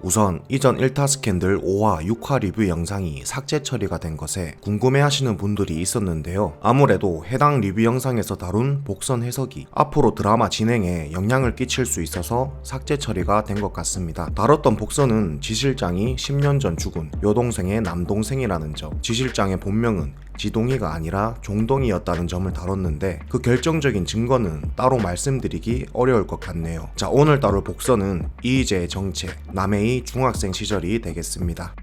우선 이전 1타 스캔들 5화, 6화 리뷰 영상이 삭제 처리가 된 것에 궁금해하시는 분들이 있었는데요. 아무래도 해당 리뷰 영상에서 다룬 복선 해석이 앞으로 드라마 진행에 영향을 끼칠 수 있어서 삭제 처리가 된 것 같습니다. 다뤘던 복선은 지실장이 10년 전 죽은 여동생의 남동생이라는 점, 지실장의 본명은 지동이가 아니라 종동이었다는 점을 다뤘는데 그 결정적인 증거는 따로 말씀드리기 어려울 것 같네요. 자, 오늘 다룰 복선은 이희재의 정체, 남해의 중학생 시절이 되겠습니다.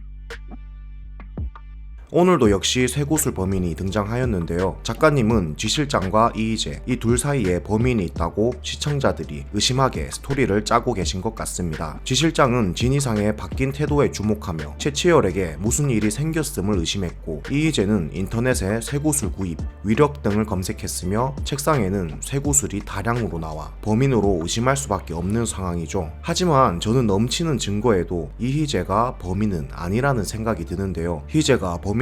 오늘도 역시 쇠구슬 범인이 등장하였는데요. 작가님은 지실장과 이희재 이 둘 사이에 범인이 있다고 시청자들이 의심하게 스토리를 짜고 계신 것 같습니다. 지실장은 진이상의 바뀐 태도에 주목하며 최치열에게 무슨 일이 생겼음을 의심했고, 이희재는 인터넷에 쇠구슬 구입, 위력 등을 검색했으며 책상에는 쇠구슬이 다량으로 나와 범인으로 의심할 수밖에 없는 상황이죠. 하지만 저는 넘치는 증거에도 이희재가 범인은 아니라는 생각이 드는데요. 희재가 범인이라면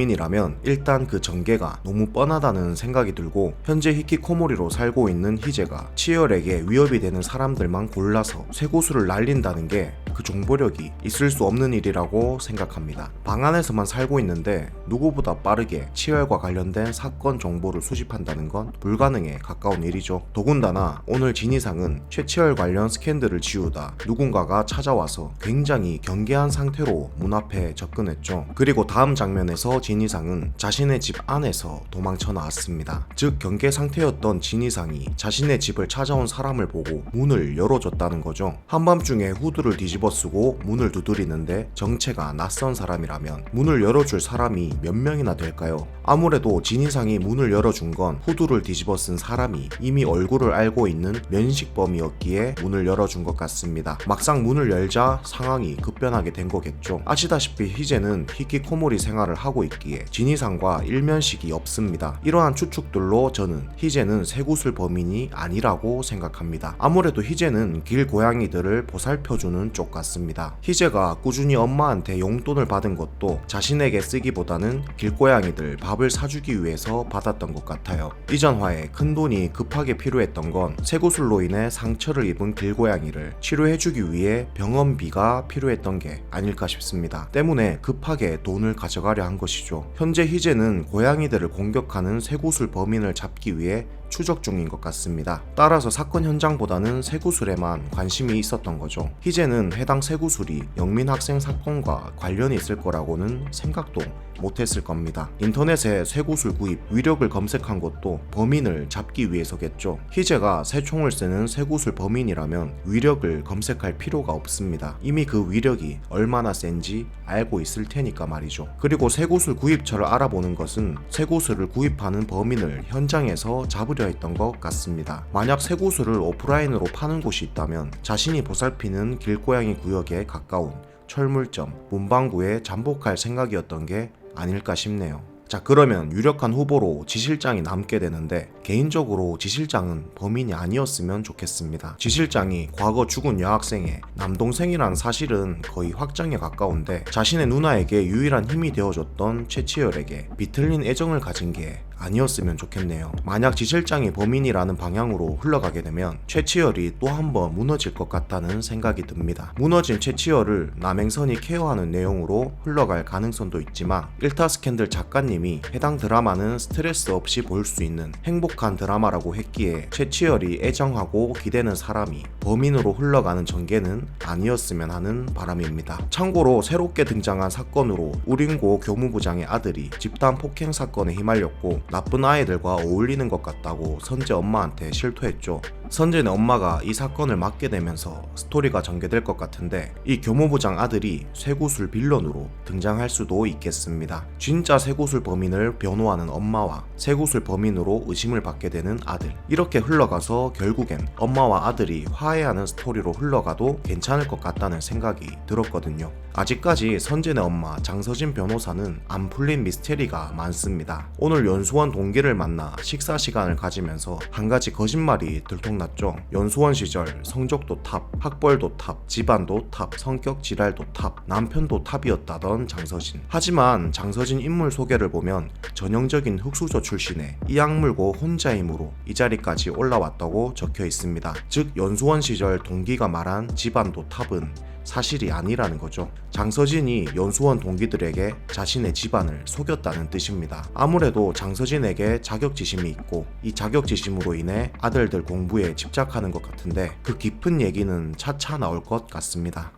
일단 그 전개가 너무 뻔하다는 생각이 들고, 현재 히키코모리로 살고 있는 희재가 치열에게 위협이 되는 사람들만 골라서 쇠구슬을 날린다는 게 그 정보력이 있을 수 없는 일이라고 생각합니다. 방 안에서만 살고 있는데 누구보다 빠르게 치열과 관련된 사건 정보를 수집한다는 건 불가능에 가까운 일이죠. 더군다나 오늘 진이상은 최치열 관련 스캔들을 지우다 누군가가 찾아와서 굉장히 경계한 상태로 문 앞에 접근했죠. 그리고 다음 장면에서 진이상은 자신의 집 안에서 도망쳐 나왔습니다. 즉 경계 상태였던 진이상이 자신의 집을 찾아온 사람을 보고 문을 열어줬다는 거죠. 한밤중에 후드를 뒤집어 쓰고 문을 두드리는데 정체가 낯선 사람이라면 문을 열어줄 사람이 몇 명이나 될까요? 아무래도 진이상이 문을 열어준 건 후드를 뒤집어 쓴 사람이 이미 얼굴을 알고 있는 면식범이었기에 문을 열어준 것 같습니다. 막상 문을 열자 상황이 급변하게 된 거겠죠. 아시다시피 희재는 히키코모리 생활을 하고 있기에 진이상과 일면식이 없습니다. 이러한 추측들로 저는 희재는 쇠구슬 범인이 아니라고 생각합니다. 아무래도 희재는 길고양이들을 보살펴주는 쪽 같습니다. 희재가 꾸준히 엄마한테 용돈을 받은 것도 자신에게 쓰기보다는 길고양이들 밥을 사주기 위해서 받았던 것 같아요. 이전 화에 큰돈이 급하게 필요했던 건 쇠구슬로 인해 상처를 입은 길고양이를 치료해주기 위해 병원비가 필요했던 게 아닐까 싶습니다. 때문에 급하게 돈을 가져가려 한 것이죠. 현재 희재는 고양이들을 공격하는 쇠구슬 범인을 잡기 위해 추적 중인 것 같습니다. 따라서 사건 현장보다는 쇠구슬에만 관심이 있었던 거죠. 희재는 해당 쇠구슬이 영민 학생 사건과 관련이 있을 거라고는 생각도 못했을 겁니다. 인터넷에 쇠구슬 구입, 위력을 검색한 것도 범인을 잡기 위해서겠죠. 희재가 쇠총을 쓰는 쇠구슬 범인이라면 위력을 검색할 필요가 없습니다. 이미 그 위력이 얼마나 센지 알고 있을 테니까 말이죠. 그리고 쇠구슬 구입처를 알아보는 것은 쇠구슬을 구입하는 범인을 현장에서 잡으려 했던 것 같습니다. 만약 쇠구슬을 오프라인으로 파는 곳이 있다면 자신이 보살피는 길고양이 구역에 가까운 철물점, 문방구에 잠복할 생각이었던 게 아닐까 싶네요. 자, 그러면 유력한 후보로 지실장이 남게 되는데, 개인적으로 지실장은 범인이 아니었으면 좋겠습니다. 지실장이 과거 죽은 여학생의 남동생이라는 사실은 거의 확정에 가까운데, 자신의 누나에게 유일한 힘이 되어줬던 최치열에게 비틀린 애정을 가진 게 아니었으면 좋겠네요. 만약 지실장이 범인이라는 방향으로 흘러가게 되면 최치열이 또 한 번 무너질 것 같다는 생각이 듭니다. 무너진 최치열을 남행선이 케어하는 내용으로 흘러갈 가능성도 있지만, 1타 스캔들 작가님이 해당 드라마는 스트레스 없이 볼 수 있는 행복한 드라마라고 했기에 최치열이 애정하고 기대는 사람이 범인으로 흘러가는 전개는 아니었으면 하는 바람입니다. 참고로 새롭게 등장한 사건으로 우린고 교무부장의 아들이 집단 폭행 사건에 휘말렸고 나쁜 아이들과 어울리는 것 같다고 선재 엄마한테 실토했죠. 선재는 엄마가 이 사건을 맡게 되면서 스토리가 전개될 것 같은데, 이 교무부장 아들이 쇠구슬 빌런으로 등장할 수도 있겠습니다. 진짜 쇠구슬 범인을 변호하는 엄마와 쇠구슬 범인으로 의심을 받게 되는 아들, 이렇게 흘러가서 결국엔 엄마와 아들이 화해하는 스토리로 흘러가도 괜찮을 것 같다는 생각이 들었거든요. 아직까지 선재네 엄마 장서진 변호사는 안 풀린 미스테리가 많습니다. 오늘 연수원 동기를 만나 식사 시간을 가지면서 한 가지 거짓말이 들통났죠. 연수원 시절 성적도 탑, 학벌도 탑, 집안도 탑, 성격 지랄도 탑, 남편도 탑이었다던 장서진. 하지만 장서진 인물 소개를 보면 전형적인 흑수저 출신에 이악 물고 혼자 힘으로 이 자리까지 올라왔다고 적혀 있습니다. 즉 연수원 시절 동기가 말한 집안도 탑은 사실이 아니라는 거죠. 장서진이 연수원 동기들에게 자신의 집안을 속였다는 뜻입니다. 아무래도 장서진에게 자격지심이 있고 이 자격지심으로 인해 아들들 공부에 집착하는 것 같은데 그 깊은 얘기는 차차 나올 것 같습니다.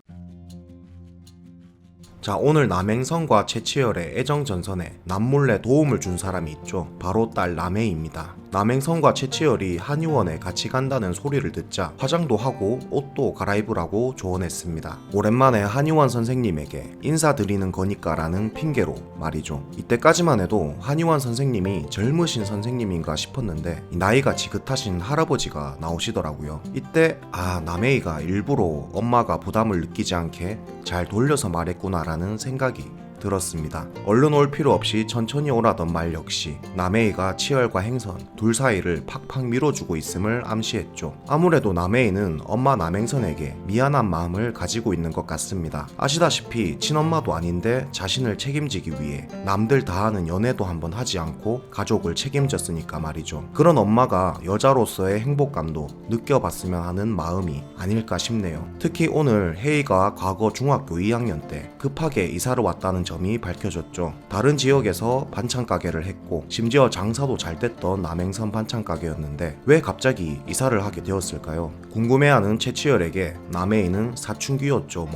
자, 오늘 남행선과 최치열의 애정전선에 남몰래 도움을 준 사람이 있죠. 바로 딸 남해입니다. 남행선과 최치열이 한의원에 같이 간다는 소리를 듣자 화장도 하고 옷도 갈아입으라고 조언했습니다. 오랜만에 한의원 선생님에게 인사드리는 거니까 라는 핑계로 말이죠. 이때까지만 해도 한의원 선생님이 젊으신 선생님인가 싶었는데 나이가 지긋하신 할아버지가 나오시더라고요. 이때 남해이가 일부러 엄마가 부담을 느끼지 않게 잘 돌려서 말했구나 라는 생각이 들었습니다. 얼른 올 필요 없이 천천히 오라던 말 역시 남해이가 치열과 행선 둘 사이를 팍팍 밀어주고 있음을 암시했죠. 아무래도 남해이는 엄마 남행선에게 미안한 마음을 가지고 있는 것 같습니다. 아시다시피 친엄마도 아닌데 자신을 책임지기 위해 남들 다 하는 연애도 한번 하지 않고 가족을 책임졌으니까 말이죠. 그런 엄마가 여자로서의 행복감도 느껴봤으면 하는 마음이 아닐까 싶네요. 특히 오늘 혜이가 과거 중학교 2학년 때 급하게 이사를 왔다는 점이 밝혀졌죠. 다른 지역에서 반찬 가게를 했고 심지어 장사도 잘 됐던 남행선 반찬 가게였는데 왜 갑자기 이사를 하게 되었을까요? 궁금해하는 최치열에게 남해이는 사춘기였죠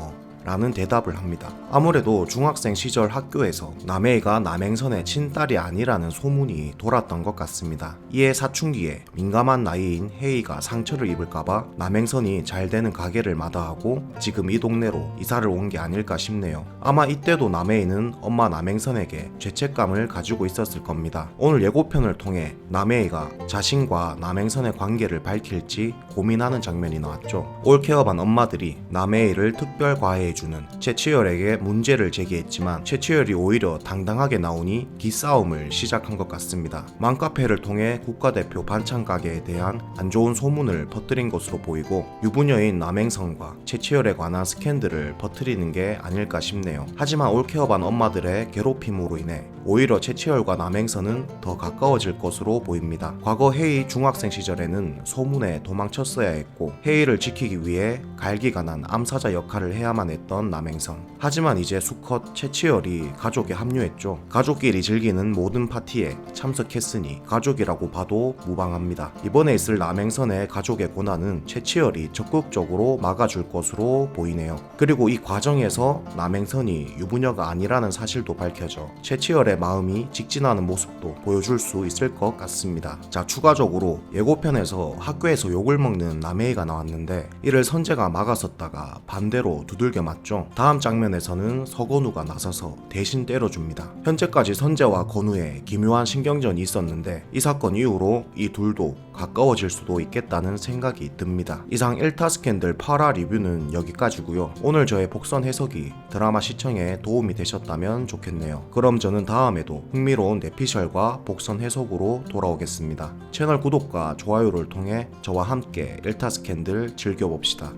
라는 대답을 합니다. 아무래도 중학생 시절 학교에서 남해이가 남행선의 친딸이 아니라는 소문이 돌았던 것 같습니다. 이에 사춘기에 민감한 나이인 혜이가 상처를 입을까봐 남행선이 잘 되는 가게를 마다하고 지금 이 동네로 이사를 온 게 아닐까 싶네요. 아마 이때도 남해이는 엄마 남행선에게 죄책감을 가지고 있었을 겁니다. 오늘 예고편을 통해 남해이가 자신과 남행선의 관계를 밝힐지 고민하는 장면이 나왔죠. 올케어반 엄마들이 남해이를 특별 과외 주는 최치열에게 문제를 제기했지만 최치열이 오히려 당당하게 나오니 기싸움을 시작한 것 같습니다. 맘카페를 통해 국가대표 반찬 가게에 대한 안 좋은 소문을 퍼뜨린 것으로 보이고 유부녀인 남행선과 최치열에 관한 스캔들을 퍼뜨리는 게 아닐까 싶네요. 하지만 올케어반 엄마들의 괴롭힘으로 인해 오히려 최치열과 남행선은 더 가까워질 것으로 보입니다. 과거 혜이 중학생 시절에는 소문에 도망쳤어야 했고 혜이를 지키기 위해 갈기가 난 암사자 역할을 해야만 했던 남행선. 하지만 이제 수컷 최치열이 가족에 합류했죠. 가족끼리 즐기는 모든 파티에 참석했으니 가족이라고 봐도 무방합니다. 이번에 있을 남행선의 가족의 고난은 최치열이 적극적으로 막아줄 것으로 보이네요. 그리고 이 과정에서 남행선이 유부녀가 아니라는 사실도 밝혀져 최치열의 마음이 직진하는 모습도 보여줄 수 있을 것 같습니다. 자, 추가적으로 예고편에서 학교에서 욕을 먹는 남해이가 나왔는데 이를 선재가 막아섰다가 반대로 두들겨 맞죠. 다음 장면에서는 서건우가 나서서 대신 때려줍니다. 현재까지 선재와 건우의 기묘한 신경전이 있었는데 이 사건 이후로 이 둘도 가까워질 수도 있겠다는 생각이 듭니다. 이상 1타 스캔들 8화 리뷰는 여기까지고요. 오늘 저의 복선 해석이 드라마 시청에 도움이 되셨다면 좋겠네요. 그럼 저는 다음에도 흥미로운 내피셜과 복선 해석으로 돌아오겠습니다. 채널 구독과 좋아요를 통해 저와 함께 1타 스캔들 즐겨봅시다.